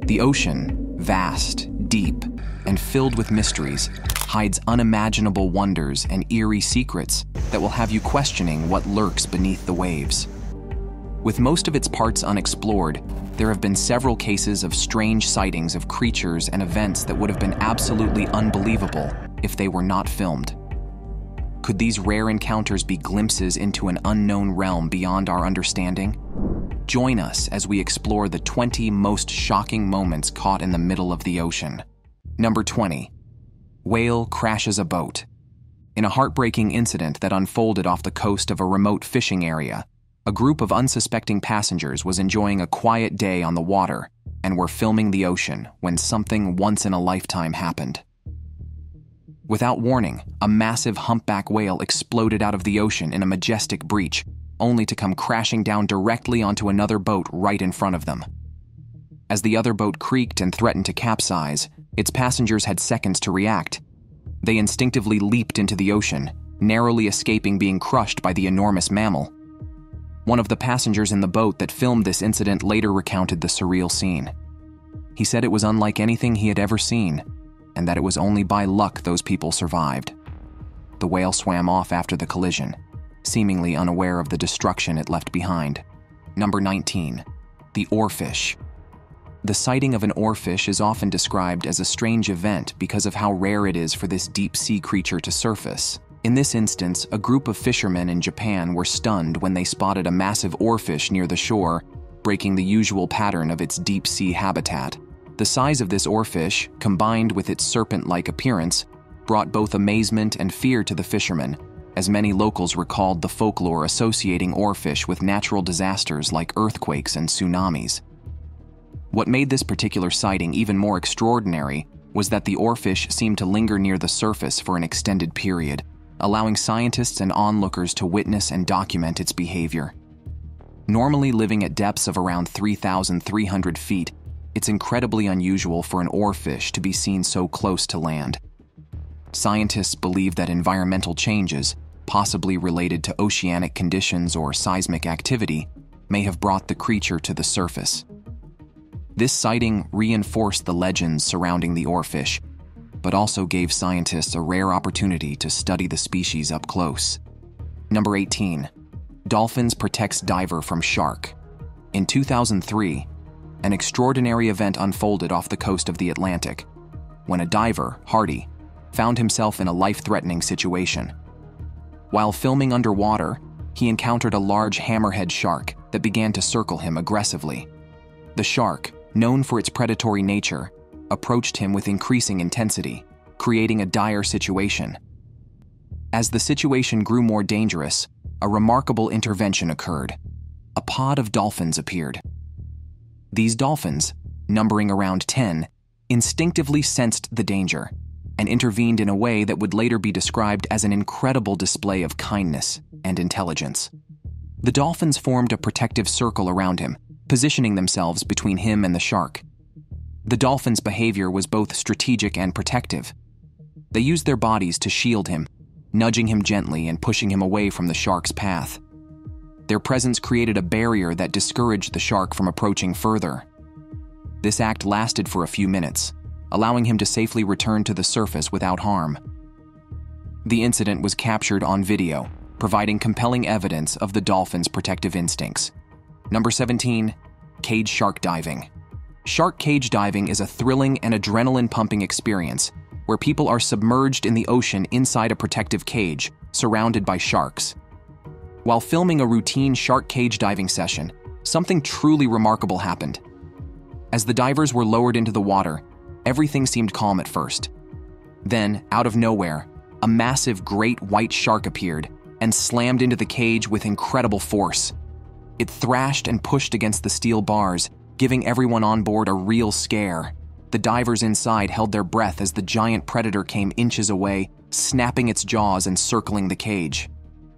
The ocean, vast, deep, and filled with mysteries, hides unimaginable wonders and eerie secrets that will have you questioning what lurks beneath the waves. With most of its parts unexplored, there have been several cases of strange sightings of creatures and events that would have been absolutely unbelievable if they were not filmed. Could these rare encounters be glimpses into an unknown realm beyond our understanding? Join us as we explore the 20 most shocking moments caught in the middle of the ocean. Number 20. Whale crashes a boat. In a heartbreaking incident that unfolded off the coast of a remote fishing area, a group of unsuspecting passengers was enjoying a quiet day on the water and were filming the ocean when something once-in-a-lifetime happened. Without warning, a massive humpback whale exploded out of the ocean in a majestic breach, only to come crashing down directly onto another boat right in front of them. As the other boat creaked and threatened to capsize, its passengers had seconds to react. They instinctively leaped into the ocean, narrowly escaping being crushed by the enormous mammal. One of the passengers in the boat that filmed this incident later recounted the surreal scene. He said it was unlike anything he had ever seen, and that it was only by luck those people survived. The whale swam off after the collision, seemingly unaware of the destruction it left behind. Number 19. The oarfish. The sighting of an oarfish is often described as a strange event because of how rare it is for this deep-sea creature to surface. In this instance, a group of fishermen in Japan were stunned when they spotted a massive oarfish near the shore, breaking the usual pattern of its deep-sea habitat. The size of this oarfish, combined with its serpent-like appearance, brought both amazement and fear to the fishermen, as many locals recalled the folklore associating oarfish with natural disasters like earthquakes and tsunamis. What made this particular sighting even more extraordinary was that the oarfish seemed to linger near the surface for an extended period, allowing scientists and onlookers to witness and document its behavior. Normally living at depths of around 3,300 feet, it's incredibly unusual for an oarfish to be seen so close to land. Scientists believe that environmental changes, possibly related to oceanic conditions or seismic activity, may have brought the creature to the surface. This sighting reinforced the legends surrounding the oarfish, but also gave scientists a rare opportunity to study the species up close. Number 18. Dolphins protects diver from shark. In 2003, an extraordinary event unfolded off the coast of the Atlantic, when a diver, Hardy, found himself in a life-threatening situation. While filming underwater, he encountered a large hammerhead shark that began to circle him aggressively. The shark, known for its predatory nature, approached him with increasing intensity, creating a dire situation. As the situation grew more dangerous, a remarkable intervention occurred. A pod of dolphins appeared. These dolphins, numbering around 10, instinctively sensed the danger and intervened in a way that would later be described as an incredible display of kindness and intelligence. The dolphins formed a protective circle around him, positioning themselves between him and the shark. The dolphins' behavior was both strategic and protective. They used their bodies to shield him, nudging him gently and pushing him away from the shark's path. Their presence created a barrier that discouraged the shark from approaching further. This act lasted for a few minutes, allowing him to safely return to the surface without harm. The incident was captured on video, providing compelling evidence of the dolphin's protective instincts. Number 17. Cage shark diving. Shark cage diving is a thrilling and adrenaline-pumping experience where people are submerged in the ocean inside a protective cage, surrounded by sharks. While filming a routine shark cage diving session, something truly remarkable happened. As the divers were lowered into the water, everything seemed calm at first. Then, out of nowhere, a massive great white shark appeared and slammed into the cage with incredible force. It thrashed and pushed against the steel bars, giving everyone on board a real scare. The divers inside held their breath as the giant predator came inches away, snapping its jaws and circling the cage.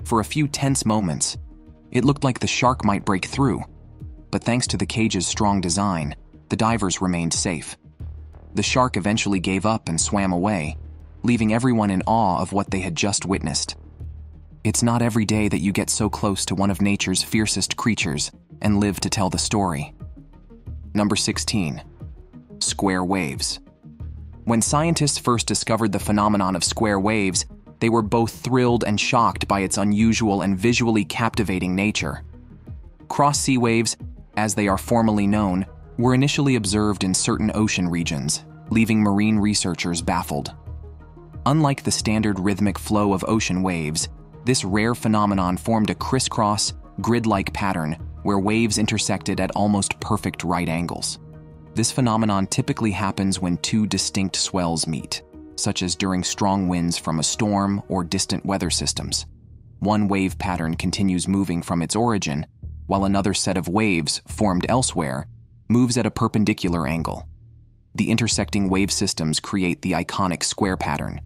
For a few tense moments, it looked like the shark might break through, but thanks to the cage's strong design, the divers remained safe. The shark eventually gave up and swam away, leaving everyone in awe of what they had just witnessed. It's not every day that you get so close to one of nature's fiercest creatures and live to tell the story. Number 16. square waves. When scientists first discovered the phenomenon of square waves, they were both thrilled and shocked by its unusual and visually captivating nature. Cross-sea waves, as they are formally known, were initially observed in certain ocean regions, leaving marine researchers baffled. Unlike the standard rhythmic flow of ocean waves, this rare phenomenon formed a crisscross, grid-like pattern where waves intersected at almost perfect right angles. This phenomenon typically happens when two distinct swells meet, such as during strong winds from a storm or distant weather systems. One wave pattern continues moving from its origin, while another set of waves, formed elsewhere, moves at a perpendicular angle. The intersecting wave systems create the iconic square pattern.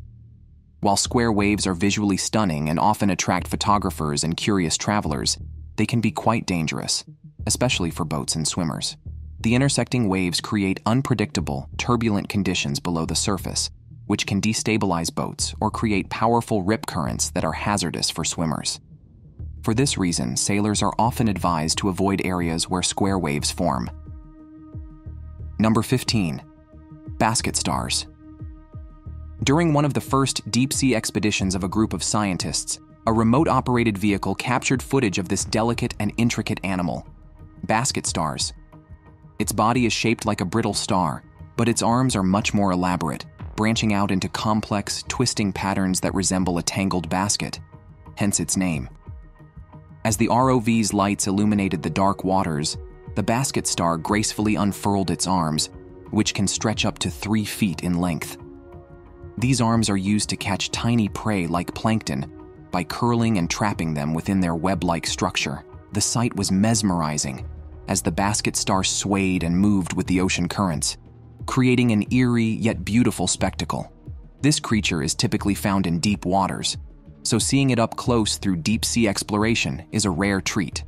While square waves are visually stunning and often attract photographers and curious travelers, they can be quite dangerous, especially for boats and swimmers. The intersecting waves create unpredictable, turbulent conditions below the surface, which can destabilize boats or create powerful rip currents that are hazardous for swimmers. For this reason, sailors are often advised to avoid areas where square waves form. Number 15. Basket stars. During one of the first deep-sea expeditions of a group of scientists, a remote-operated vehicle captured footage of this delicate and intricate animal, basket stars. Its body is shaped like a brittle star, but its arms are much more elaborate, branching out into complex, twisting patterns that resemble a tangled basket, hence its name. As the ROV's lights illuminated the dark waters, the basket star gracefully unfurled its arms, which can stretch up to 3 feet in length. These arms are used to catch tiny prey like plankton by curling and trapping them within their web-like structure. The sight was mesmerizing as the basket star swayed and moved with the ocean currents, creating an eerie yet beautiful spectacle. This creature is typically found in deep waters, so seeing it up close through deep-sea exploration is a rare treat.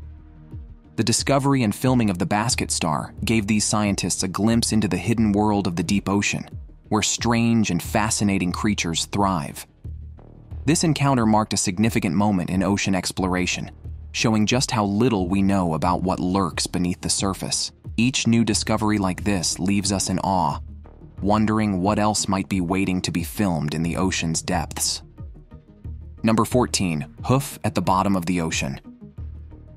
The discovery and filming of the basket star gave these scientists a glimpse into the hidden world of the deep ocean, where strange and fascinating creatures thrive. This encounter marked a significant moment in ocean exploration, showing just how little we know about what lurks beneath the surface. Each new discovery like this leaves us in awe, wondering what else might be waiting to be filmed in the ocean's depths. Number 14. Hoof at the bottom of the ocean.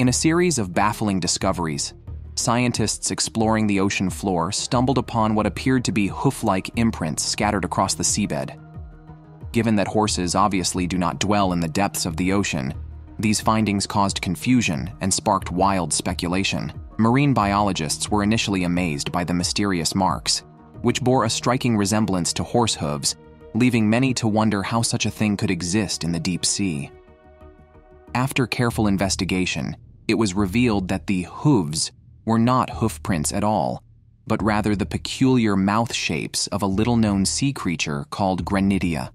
In a series of baffling discoveries, scientists exploring the ocean floor stumbled upon what appeared to be hoof-like imprints scattered across the seabed. Given that horses obviously do not dwell in the depths of the ocean, these findings caused confusion and sparked wild speculation. Marine biologists were initially amazed by the mysterious marks, which bore a striking resemblance to horse hooves, leaving many to wonder how such a thing could exist in the deep sea. After careful investigation, it was revealed that the hooves were not hoof prints at all, but rather the peculiar mouth shapes of a little-known sea creature called Granidia.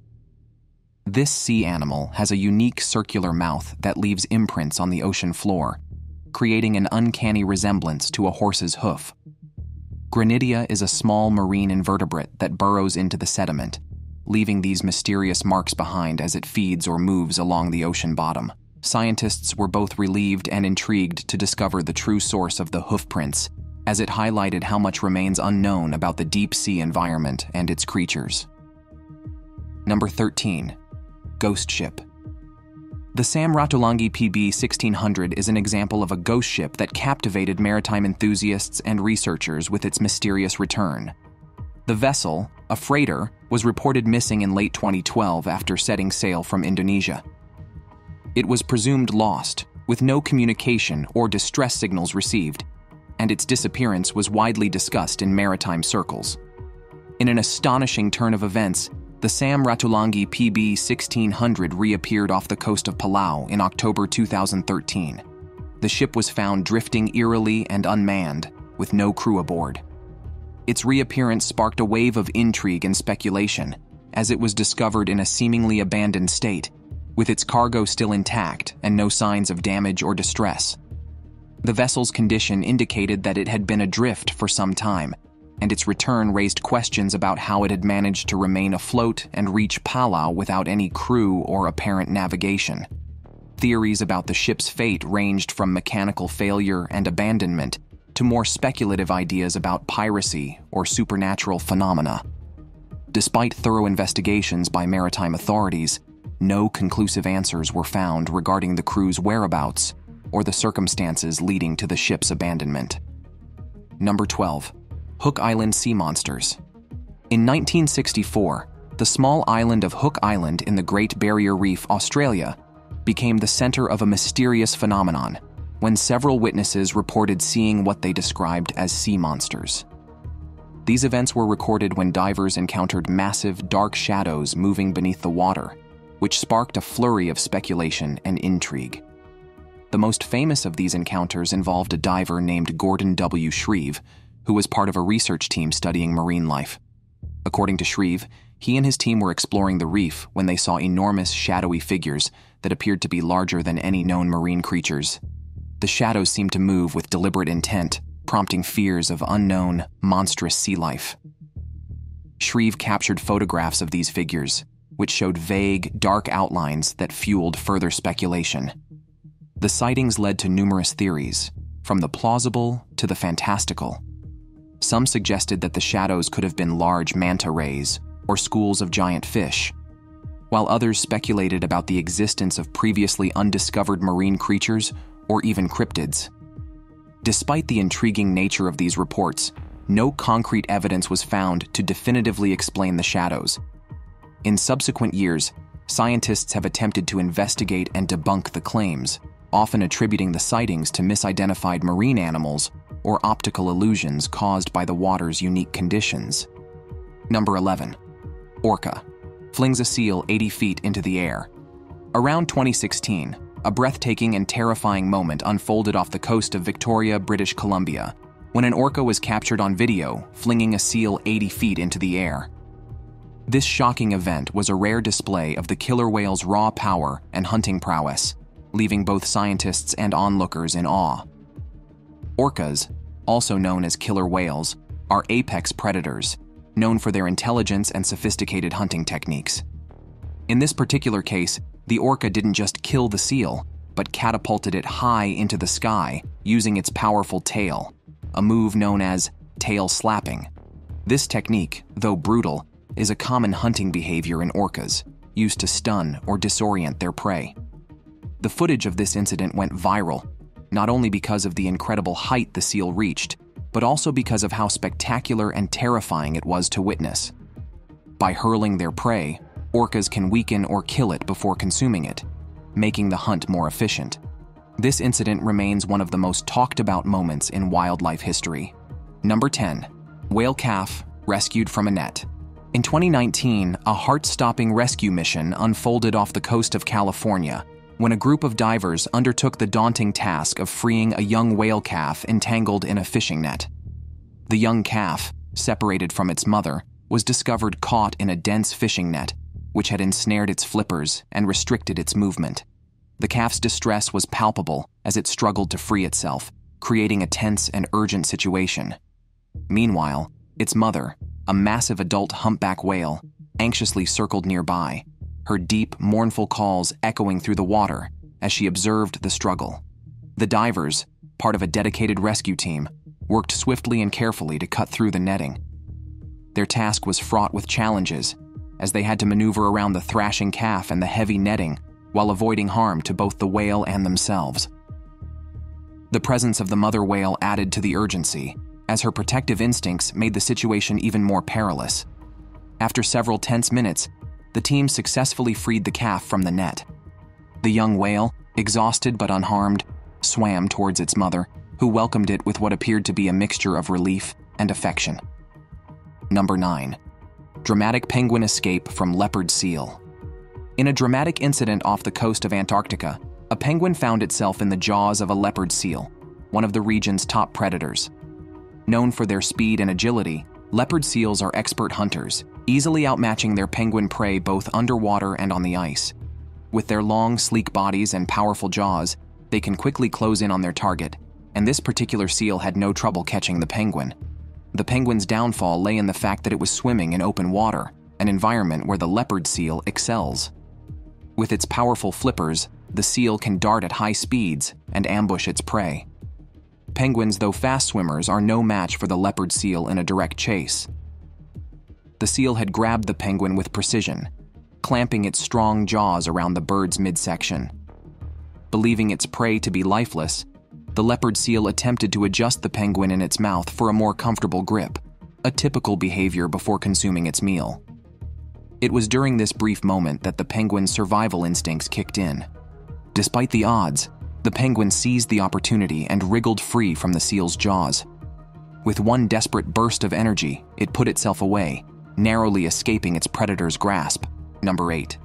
This sea animal has a unique circular mouth that leaves imprints on the ocean floor, creating an uncanny resemblance to a horse's hoof. Granidia is a small marine invertebrate that burrows into the sediment, leaving these mysterious marks behind as it feeds or moves along the ocean bottom. Scientists were both relieved and intrigued to discover the true source of the hoof prints, as it highlighted how much remains unknown about the deep sea environment and its creatures. Number 13. Ghost ship. The Samratulangi PB 1600 is an example of a ghost ship that captivated maritime enthusiasts and researchers with its mysterious return. The vessel, a freighter, was reported missing in late 2012 after setting sail from Indonesia. It was presumed lost, with no communication or distress signals received, and its disappearance was widely discussed in maritime circles. In an astonishing turn of events, the Samratulangi PB 1600 reappeared off the coast of Palau in October 2013. The ship was found drifting eerily and unmanned, with no crew aboard. Its reappearance sparked a wave of intrigue and speculation, as it was discovered in a seemingly abandoned state, with its cargo still intact and no signs of damage or distress. The vessel's condition indicated that it had been adrift for some time, and its return raised questions about how it had managed to remain afloat and reach Palau without any crew or apparent navigation. Theories about the ship's fate ranged from mechanical failure and abandonment to more speculative ideas about piracy or supernatural phenomena. Despite thorough investigations by maritime authorities, no conclusive answers were found regarding the crew's whereabouts or the circumstances leading to the ship's abandonment. Number 12. Hook Island sea monsters. In 1964, the small island of Hook Island in the Great Barrier Reef, Australia, became the center of a mysterious phenomenon when several witnesses reported seeing what they described as sea monsters. These events were recorded when divers encountered massive, dark shadows moving beneath the water, which sparked a flurry of speculation and intrigue. The most famous of these encounters involved a diver named Gordon W. Shreve, who was part of a research team studying marine life. According to Shreve, he and his team were exploring the reef when they saw enormous, shadowy figures that appeared to be larger than any known marine creatures. The shadows seemed to move with deliberate intent, prompting fears of unknown, monstrous sea life. Shreve captured photographs of these figures, which showed vague, dark outlines that fueled further speculation. The sightings led to numerous theories, from the plausible to the fantastical. Some suggested that the shadows could have been large manta rays or schools of giant fish, while others speculated about the existence of previously undiscovered marine creatures or even cryptids. Despite the intriguing nature of these reports, no concrete evidence was found to definitively explain the shadows. In subsequent years, scientists have attempted to investigate and debunk the claims, often attributing the sightings to misidentified marine animals or optical illusions caused by the water's unique conditions. Number 11. Orca flings a seal 80 feet into the air. Around 2016, a breathtaking and terrifying moment unfolded off the coast of Victoria, British Columbia, when an orca was captured on video flinging a seal 80 feet into the air. This shocking event was a rare display of the killer whale's raw power and hunting prowess, leaving both scientists and onlookers in awe. Orcas, also known as killer whales, are apex predators, known for their intelligence and sophisticated hunting techniques. In this particular case, the orca didn't just kill the seal, but catapulted it high into the sky using its powerful tail, a move known as tail slapping. This technique, though brutal, is a common hunting behavior in orcas, used to stun or disorient their prey. The footage of this incident went viral, not only because of the incredible height the seal reached, but also because of how spectacular and terrifying it was to witness. By hurling their prey, orcas can weaken or kill it before consuming it, making the hunt more efficient. This incident remains one of the most talked about moments in wildlife history. Number 10. Whale calf rescued from a net. In 2019, a heart-stopping rescue mission unfolded off the coast of California when a group of divers undertook the daunting task of freeing a young whale calf entangled in a fishing net. The young calf, separated from its mother, was discovered caught in a dense fishing net, which had ensnared its flippers and restricted its movement. The calf's distress was palpable as it struggled to free itself, creating a tense and urgent situation. Meanwhile, its mother, a massive adult humpback whale, anxiously circled nearby, her deep, mournful calls echoing through the water as she observed the struggle. The divers, part of a dedicated rescue team, worked swiftly and carefully to cut through the netting. Their task was fraught with challenges, as they had to maneuver around the thrashing calf and the heavy netting while avoiding harm to both the whale and themselves. The presence of the mother whale added to the urgency, as her protective instincts made the situation even more perilous. After several tense minutes, the team successfully freed the calf from the net. The young whale, exhausted but unharmed, swam towards its mother, who welcomed it with what appeared to be a mixture of relief and affection. Number 9. Dramatic penguin escape from leopard seal. In a dramatic incident off the coast of Antarctica, a penguin found itself in the jaws of a leopard seal, one of the region's top predators. Known for their speed and agility, leopard seals are expert hunters, easily outmatching their penguin prey both underwater and on the ice. With their long, sleek bodies and powerful jaws, they can quickly close in on their target, and this particular seal had no trouble catching the penguin. The penguin's downfall lay in the fact that it was swimming in open water, an environment where the leopard seal excels. With its powerful flippers, the seal can dart at high speeds and ambush its prey. Penguins, though fast swimmers, are no match for the leopard seal in a direct chase. The seal had grabbed the penguin with precision, clamping its strong jaws around the bird's midsection. Believing its prey to be lifeless, the leopard seal attempted to adjust the penguin in its mouth for a more comfortable grip, a typical behavior before consuming its meal. It was during this brief moment that the penguin's survival instincts kicked in. Despite the odds, the penguin seized the opportunity and wriggled free from the seal's jaws. With one desperate burst of energy, it put itself away, narrowly escaping its predator's grasp. Number 8.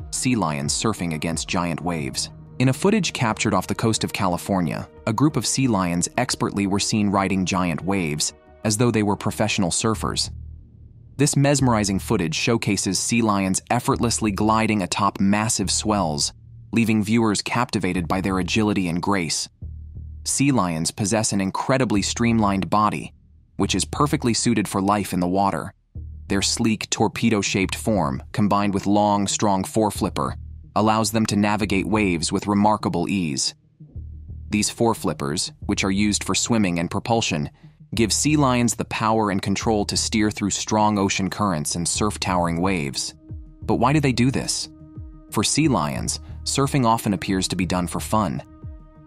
Sea lions surfing against giant waves. In a footage captured off the coast of California, a group of sea lions expertly were seen riding giant waves, as though they were professional surfers. This mesmerizing footage showcases sea lions effortlessly gliding atop massive swells, leaving viewers captivated by their agility and grace. Sea lions possess an incredibly streamlined body, which is perfectly suited for life in the water. Their sleek, torpedo-shaped form, combined with long, strong foreflipper, allows them to navigate waves with remarkable ease. These foreflippers, which are used for swimming and propulsion, give sea lions the power and control to steer through strong ocean currents and surf towering waves. But why do they do this? For sea lions, surfing often appears to be done for fun.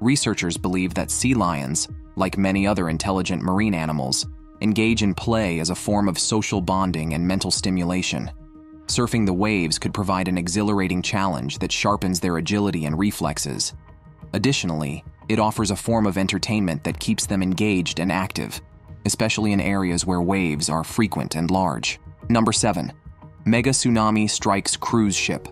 Researchers believe that sea lions, like many other intelligent marine animals, engage in play as a form of social bonding and mental stimulation. Surfing the waves could provide an exhilarating challenge that sharpens their agility and reflexes. Additionally, it offers a form of entertainment that keeps them engaged and active, especially in areas where waves are frequent and large. Number 7. Mega tsunami strikes cruise ship.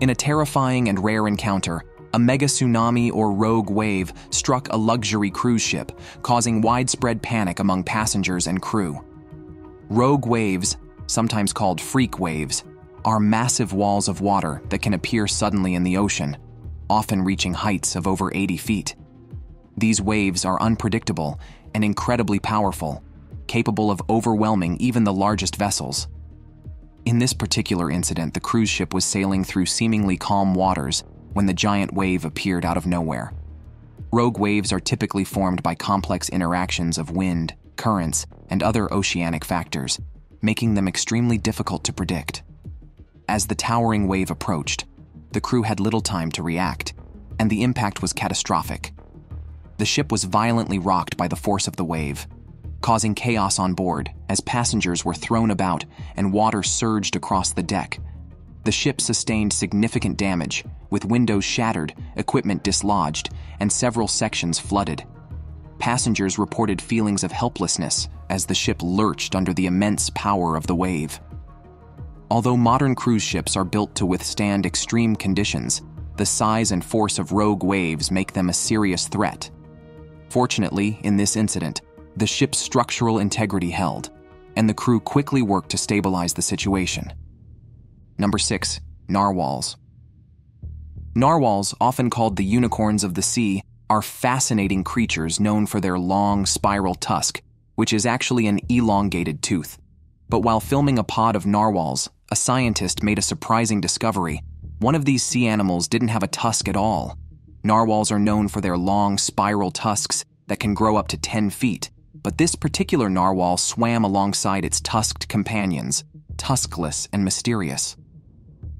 In a terrifying and rare encounter, a mega tsunami or rogue wave struck a luxury cruise ship, causing widespread panic among passengers and crew. Rogue waves, sometimes called freak waves, are massive walls of water that can appear suddenly in the ocean, often reaching heights of over 80 feet. These waves are unpredictable and incredibly powerful, capable of overwhelming even the largest vessels. In this particular incident, the cruise ship was sailing through seemingly calm waters when the giant wave appeared out of nowhere. Rogue waves are typically formed by complex interactions of wind, currents, and other oceanic factors, making them extremely difficult to predict. As the towering wave approached, the crew had little time to react, and the impact was catastrophic. The ship was violently rocked by the force of the wave, causing chaos on board as passengers were thrown about and water surged across the deck. The ship sustained significant damage, with windows shattered, equipment dislodged, and several sections flooded. Passengers reported feelings of helplessness as the ship lurched under the immense power of the wave. Although modern cruise ships are built to withstand extreme conditions, the size and force of rogue waves make them a serious threat. Fortunately, in this incident, the ship's structural integrity held, and the crew quickly worked to stabilize the situation. Number 6. Narwhals. Narwhals, often called the unicorns of the sea, are fascinating creatures known for their long, spiral tusk, which is actually an elongated tooth. But while filming a pod of narwhals, a scientist made a surprising discovery. One of these sea animals didn't have a tusk at all. Narwhals are known for their long, spiral tusks that can grow up to 10 feet, but this particular narwhal swam alongside its tusked companions, tuskless and mysterious.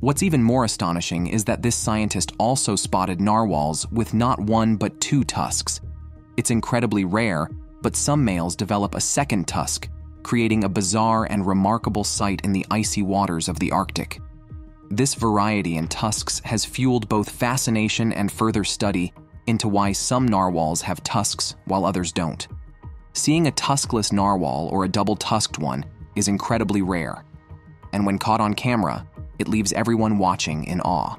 What's even more astonishing is that this scientist also spotted narwhals with not one but 2 tusks. It's incredibly rare, but some males develop a second tusk, creating a bizarre and remarkable sight in the icy waters of the Arctic. This variety in tusks has fueled both fascination and further study into why some narwhals have tusks while others don't. Seeing a tuskless narwhal or a double-tusked one is incredibly rare, and when caught on camera, it leaves everyone watching in awe.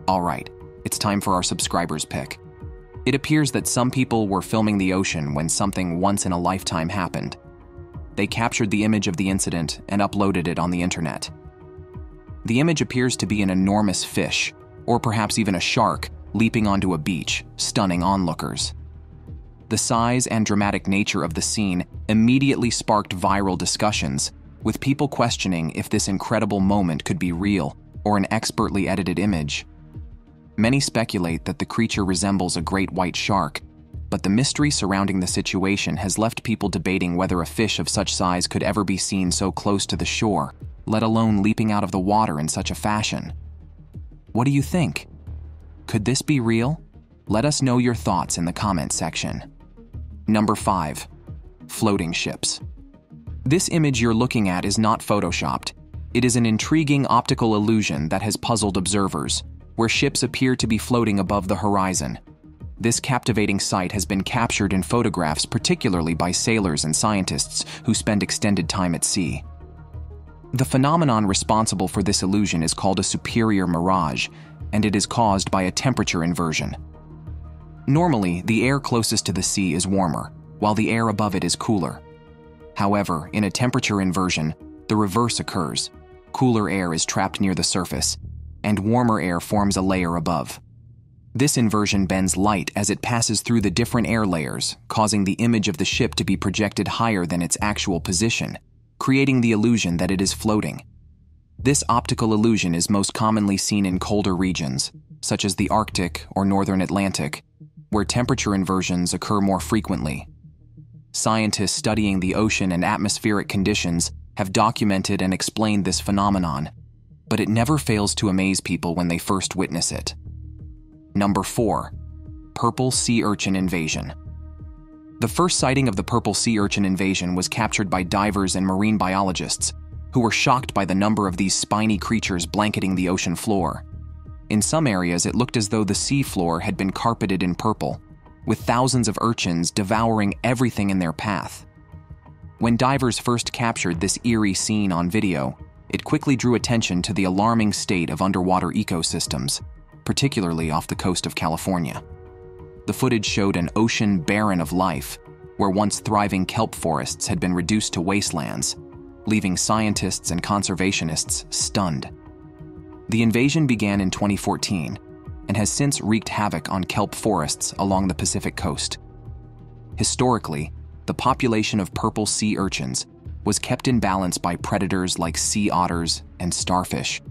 All right, it's time for our subscribers pick. It appears that some people were filming the ocean when something once in a lifetime happened. They captured the image of the incident and uploaded it on the internet. The image appears to be an enormous fish, or perhaps even a shark, leaping onto a beach, stunning onlookers. The size and dramatic nature of the scene immediately sparked viral discussions, with people questioning if this incredible moment could be real or an expertly edited image. Many speculate that the creature resembles a great white shark, but the mystery surrounding the situation has left people debating whether a fish of such size could ever be seen so close to the shore, let alone leaping out of the water in such a fashion. What do you think? Could this be real? Let us know your thoughts in the comment section. Number 5. Floating ships. This image you're looking at is not photoshopped. It is an intriguing optical illusion that has puzzled observers, where ships appear to be floating above the horizon. This captivating sight has been captured in photographs, particularly by sailors and scientists who spend extended time at sea. The phenomenon responsible for this illusion is called a superior mirage, and it is caused by a temperature inversion. Normally, the air closest to the sea is warmer, while the air above it is cooler. However, in a temperature inversion, the reverse occurs. Cooler air is trapped near the surface, and warmer air forms a layer above. This inversion bends light as it passes through the different air layers, causing the image of the ship to be projected higher than its actual position, creating the illusion that it is floating. This optical illusion is most commonly seen in colder regions, such as the Arctic or northern Atlantic, where temperature inversions occur more frequently. Scientists studying the ocean and atmospheric conditions have documented and explained this phenomenon, but it never fails to amaze people when they first witness it. Number 4. Purple sea urchin invasion. The first sighting of the purple sea urchin invasion was captured by divers and marine biologists, who were shocked by the number of these spiny creatures blanketing the ocean floor. In some areas, it looked as though the sea floor had been carpeted in purple, with thousands of urchins devouring everything in their path. When divers first captured this eerie scene on video, it quickly drew attention to the alarming state of underwater ecosystems, particularly off the coast of California. The footage showed an ocean barren of life, where once thriving kelp forests had been reduced to wastelands, leaving scientists and conservationists stunned. The invasion began in 2014 and has since wreaked havoc on kelp forests along the Pacific coast. Historically, the population of purple sea urchins was kept in balance by predators like sea otters and starfish.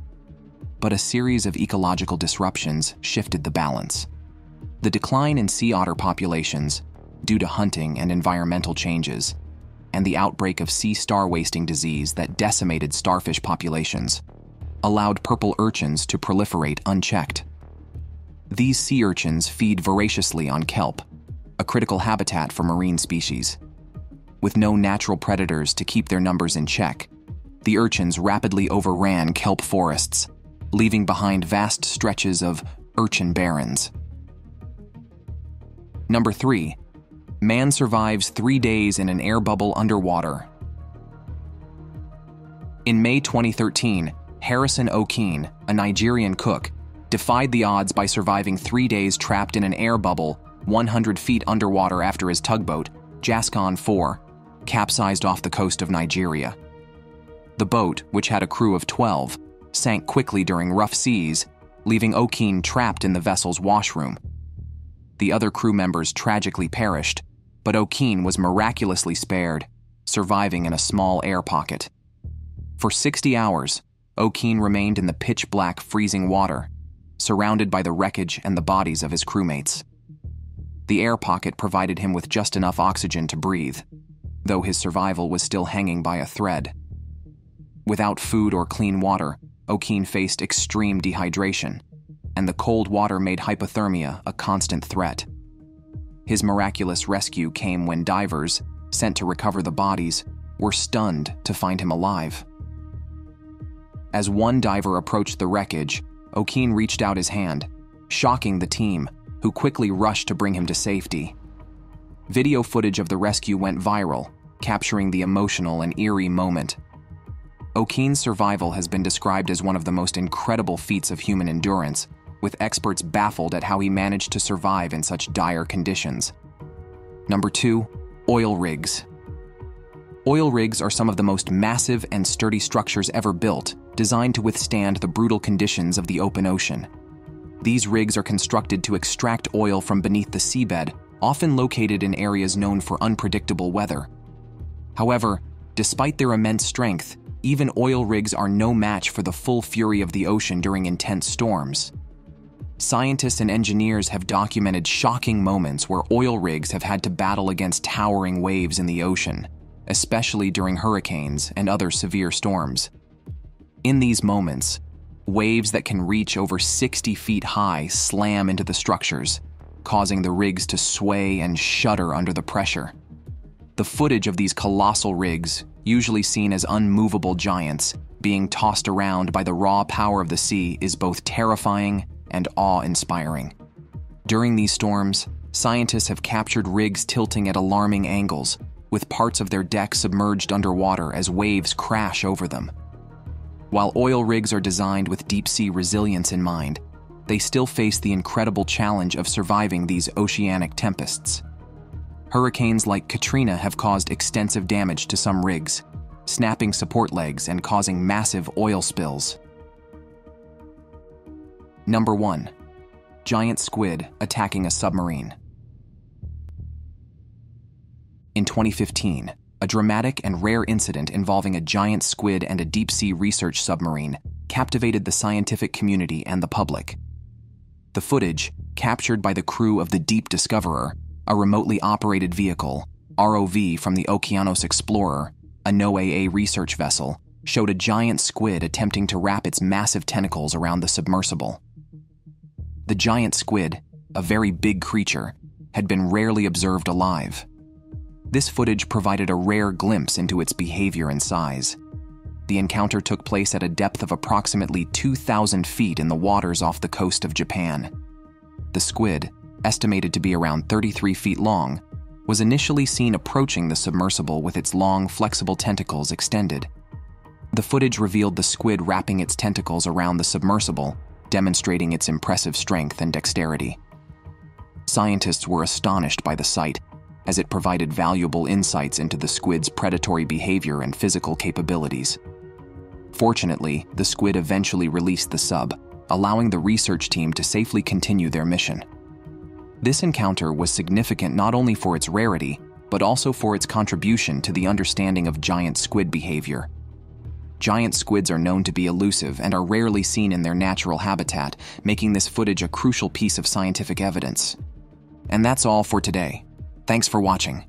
But a series of ecological disruptions shifted the balance. The decline in sea otter populations, due to hunting and environmental changes, and the outbreak of sea star wasting disease that decimated starfish populations, allowed purple urchins to proliferate unchecked. These sea urchins feed voraciously on kelp, a critical habitat for marine species. With no natural predators to keep their numbers in check, the urchins rapidly overran kelp forests, leaving behind vast stretches of urchin barrens. Number 3. Man survives 3 days in an air bubble underwater. In May 2013, Harrison O'Keefe, a Nigerian cook, defied the odds by surviving 3 days trapped in an air bubble 100 feet underwater after his tugboat, Jascon 4, capsized off the coast of Nigeria. The boat, which had a crew of 12, sank quickly during rough seas, leaving O'Keefe trapped in the vessel's washroom. The other crew members tragically perished, but O'Keefe was miraculously spared, surviving in a small air pocket. For 60 hours, O'Keefe remained in the pitch-black freezing water, surrounded by the wreckage and the bodies of his crewmates. The air pocket provided him with just enough oxygen to breathe, though his survival was still hanging by a thread. Without food or clean water, O'Keefe faced extreme dehydration, and the cold water made hypothermia a constant threat. His miraculous rescue came when divers, sent to recover the bodies, were stunned to find him alive. As one diver approached the wreckage, O'Keefe reached out his hand, shocking the team, who quickly rushed to bring him to safety. Video footage of the rescue went viral, capturing the emotional and eerie moment. O'Keefe's survival has been described as one of the most incredible feats of human endurance, with experts baffled at how he managed to survive in such dire conditions. Number 2. Oil rigs. Oil rigs are some of the most massive and sturdy structures ever built, designed to withstand the brutal conditions of the open ocean. These rigs are constructed to extract oil from beneath the seabed, often located in areas known for unpredictable weather. However, despite their immense strength, even oil rigs are no match for the full fury of the ocean during intense storms. Scientists and engineers have documented shocking moments where oil rigs have had to battle against towering waves in the ocean, especially during hurricanes and other severe storms. In these moments, waves that can reach over 60 feet high slam into the structures, causing the rigs to sway and shudder under the pressure. The footage of these colossal rigs, usually seen as unmovable giants, being tossed around by the raw power of the sea is both terrifying and awe-inspiring. During these storms, scientists have captured rigs tilting at alarming angles, with parts of their deck submerged underwater as waves crash over them. While oil rigs are designed with deep-sea resilience in mind, they still face the incredible challenge of surviving these oceanic tempests. Hurricanes like Katrina have caused extensive damage to some rigs, snapping support legs and causing massive oil spills. Number 1. Giant squid attacking a submarine. In 2015, a dramatic and rare incident involving a giant squid and a deep-sea research submarine captivated the scientific community and the public. The footage, captured by the crew of the Deep Discoverer, a remotely operated vehicle, ROV from the Okeanos Explorer, a NOAA research vessel, showed a giant squid attempting to wrap its massive tentacles around the submersible. The giant squid, a very big creature, had been rarely observed alive. This footage provided a rare glimpse into its behavior and size. The encounter took place at a depth of approximately 2,000 feet in the waters off the coast of Japan. The squid, estimated to be around 33 feet long, was initially seen approaching the submersible with its long, flexible tentacles extended. The footage revealed the squid wrapping its tentacles around the submersible, demonstrating its impressive strength and dexterity. Scientists were astonished by the sight, as it provided valuable insights into the squid's predatory behavior and physical capabilities. Fortunately, the squid eventually released the sub, allowing the research team to safely continue their mission. This encounter was significant not only for its rarity, but also for its contribution to the understanding of giant squid behavior. Giant squids are known to be elusive and are rarely seen in their natural habitat, making this footage a crucial piece of scientific evidence. And that's all for today. Thanks for watching.